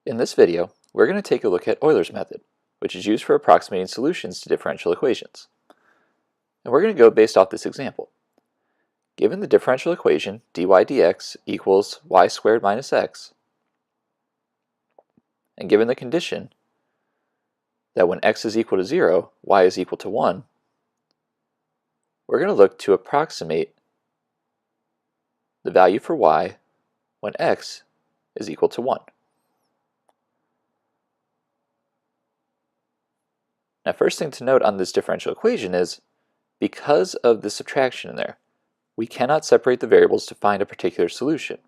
In this video, we're going to take a look at Euler's method, which is used for approximating solutions to differential equations. And we're going to go based off this example. Given the differential equation dy dx equals y squared minus x, and given the condition that when x is equal to 0, y is equal to 1, we're going to look to approximate the value for y when x is equal to 1. Now, first thing to note on this differential equation is, because of the subtraction in there, we cannot separate the variables to find a particular solution.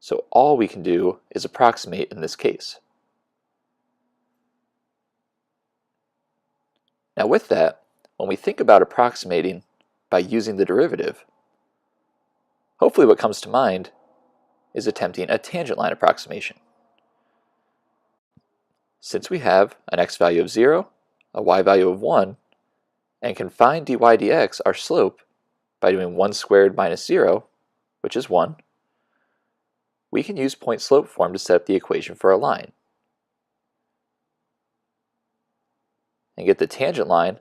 So all we can do is approximate in this case. Now with that, when we think about approximating by using the derivative, hopefully what comes to mind is attempting a tangent line approximation. Since we have an x value of 0, a y value of 1, and can find dy dx, our slope, by doing 1 squared minus 0, which is 1, we can use point-slope form to set up the equation for a line, and get the tangent line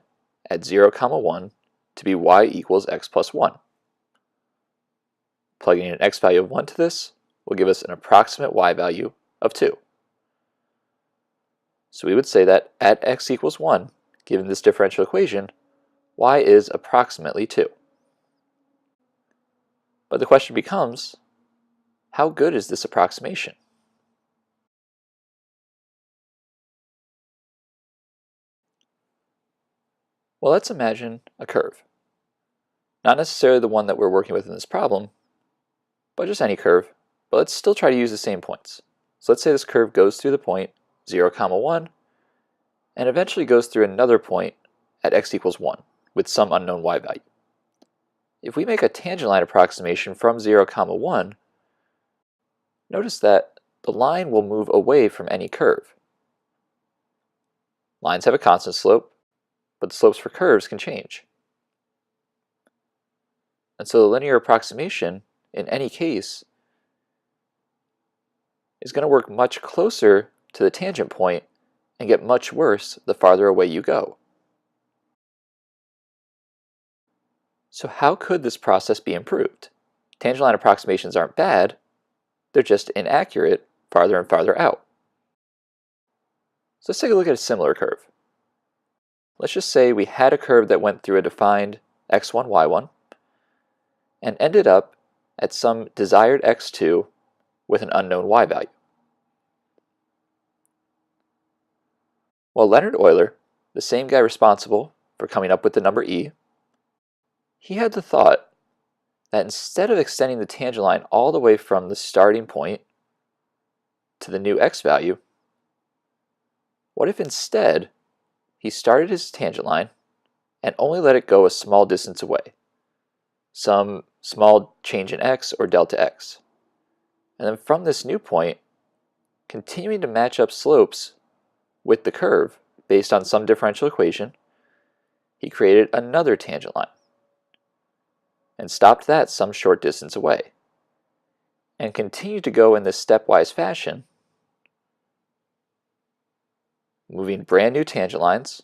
at 0, 1 to be y equals x plus 1. Plugging in an x value of 1 to this will give us an approximate y value of 2. So we would say that at x equals 1, given this differential equation, y is approximately 2. But the question becomes, how good is this approximation? Well, let's imagine a curve. Not necessarily the one that we're working with in this problem, but just any curve. But let's still try to use the same points. So let's say this curve goes through the point 0, 1, and eventually goes through another point at x equals 1 with some unknown y value. If we make a tangent line approximation from 0, 1, notice that the line will move away from any curve. Lines have a constant slope, but the slopes for curves can change. And so the linear approximation, in any case, is going to work much closer to the tangent point and get much worse the farther away you go. So how could this process be improved? Tangent line approximations aren't bad, they're just inaccurate farther and farther out. So let's take a look at a similar curve. Let's just say we had a curve that went through a defined x1, y1, and ended up at some desired x2 with an unknown y value. Well, Leonhard Euler, the same guy responsible for coming up with the number e, he had the thought that instead of extending the tangent line all the way from the starting point to the new x value, what if instead he started his tangent line and only let it go a small distance away, some small change in x or delta x, and then from this new point, continuing to match up slopes with the curve based on some differential equation, he created another tangent line and stopped that some short distance away, and continued to go in this stepwise fashion, moving brand new tangent lines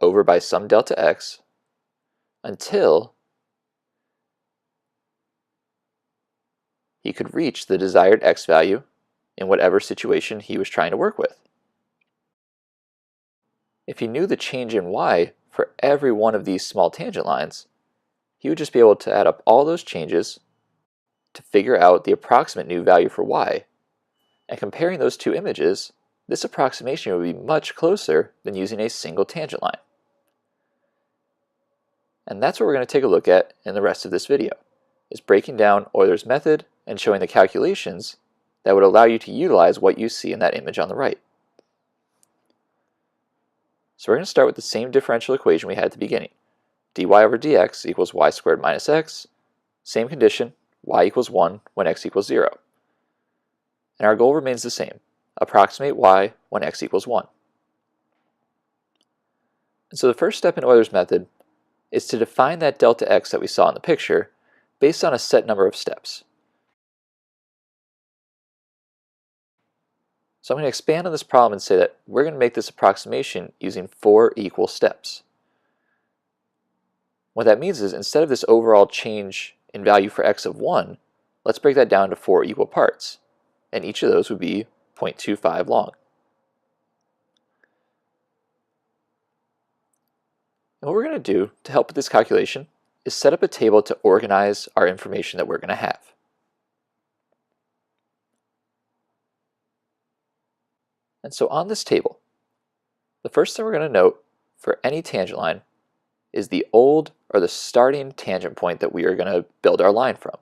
over by some delta x until he could reach the desired x value in whatever situation he was trying to work with. If he knew the change in y for every one of these small tangent lines, he would just be able to add up all those changes to figure out the approximate new value for y. And comparing those two images, this approximation would be much closer than using a single tangent line. And that's what we're going to take a look at in the rest of this video, is breaking down Euler's method and showing the calculations that would allow you to utilize what you see in that image on the right. So we're going to start with the same differential equation we had at the beginning. Dy over dx equals y squared minus x, same condition, y equals 1 when x equals 0. And our goal remains the same, approximate y when x equals 1. And so the first step in Euler's method is to define that delta x that we saw in the picture based on a set number of steps. So I'm going to expand on this problem and say that we're going to make this approximation using 4 equal steps. What that means is instead of this overall change in value for x of 1, let's break that down to 4 equal parts, and each of those would be 0.25 long. And what we're going to do to help with this calculation is set up a table to organize our information that we're going to have. And so on this table, the first thing we're going to note for any tangent line is the old or the starting tangent point that we are going to build our line from.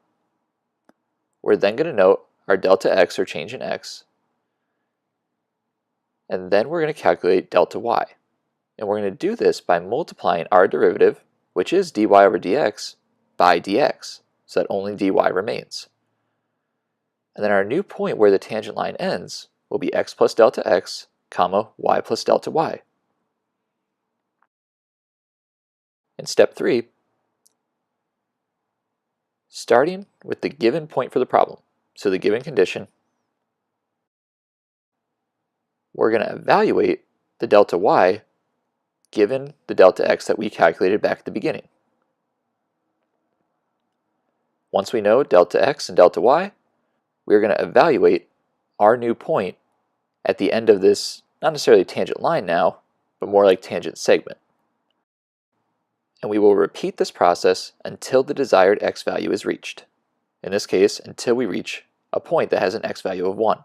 We're then going to note our delta x or change in x, and then we're going to calculate delta y. And we're going to do this by multiplying our derivative, which is dy over dx, by dx, so that only dy remains. And then our new point where the tangent line ends will be x plus delta x, comma, y plus delta y. In step 3, starting with the given point for the problem, so the given condition, we're going to evaluate the delta y given the delta x that we calculated back at the beginning. Once we know delta x and delta y, we're going to evaluate our new point at the end of this, not necessarily tangent line now, but more like tangent segment. And we will repeat this process until the desired x value is reached. In this case, until we reach a point that has an x value of 1.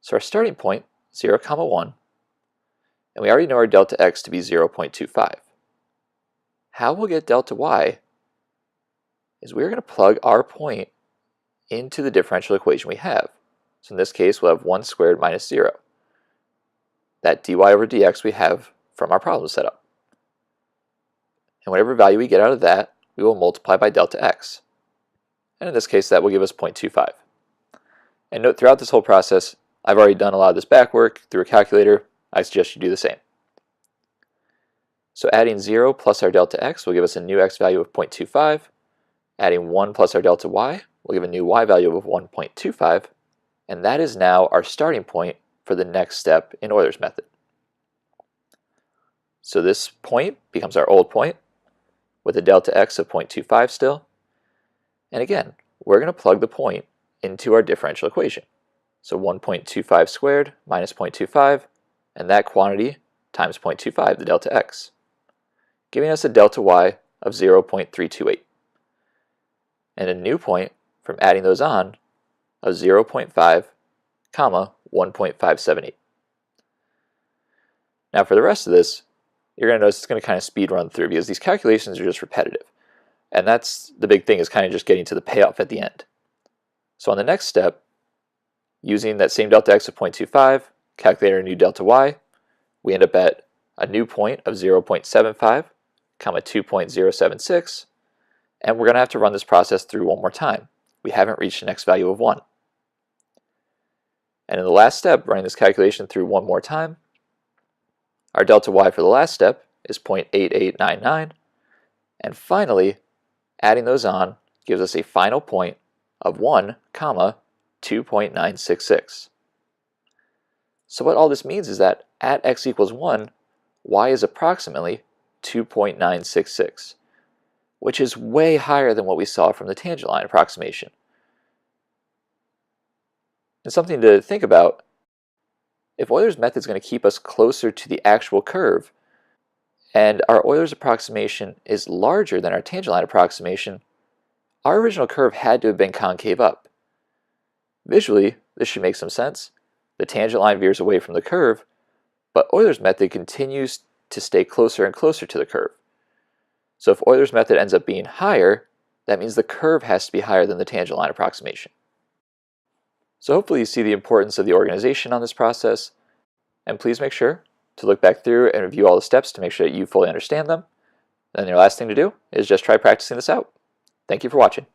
So our starting point, 0, 1, and we already know our delta x to be 0.25. How we'll get delta y is we're going to plug our point into the differential equation we have. So in this case, we'll have 1 squared minus 0. That dy over dx we have from our problem setup. And whatever value we get out of that, we will multiply by delta x. And in this case, that will give us 0.25. And note, throughout this whole process, I've already done a lot of this back work through a calculator. I suggest you do the same. So adding 0 plus our delta x will give us a new x value of 0.25. Adding 1 plus our delta y will give a new y value of 1.25. And that is now our starting point for the next step in Euler's method. So this point becomes our old point with a delta x of 0.25 still. And again, we're going to plug the point into our differential equation. So 1.25 squared minus 0.25, and that quantity times 0.25, the delta x, giving us a delta y of 0.328. And a new point from adding those on of 0.5, comma, 1.578. Now for the rest of this, you're going to notice it's going to kind of speed run through because these calculations are just repetitive. And that's the big thing, is kind of just getting to the payoff at the end. So on the next step, using that same delta x of 0.25, calculate our new delta y, we end up at a new point of 0.75, comma 2.076, and we're going to have to run this process through one more time. We haven't reached an x value of 1. And in the last step, running this calculation through one more time, our delta y for the last step is 0.8899, and finally, adding those on gives us a final point of 1, comma, 2.966. So what all this means is that at x equals 1, y is approximately 2.966, which is way higher than what we saw from the tangent line approximation. And something to think about, if Euler's method is going to keep us closer to the actual curve, and our Euler's approximation is larger than our tangent line approximation, our original curve had to have been concave up. Visually, this should make some sense. The tangent line veers away from the curve, but Euler's method continues to stay closer and closer to the curve. So if Euler's method ends up being higher, that means the curve has to be higher than the tangent line approximation. So hopefully you see the importance of the organization on this process, and please make sure to look back through and review all the steps to make sure that you fully understand them. And then your last thing to do is just try practicing this out. Thank you for watching.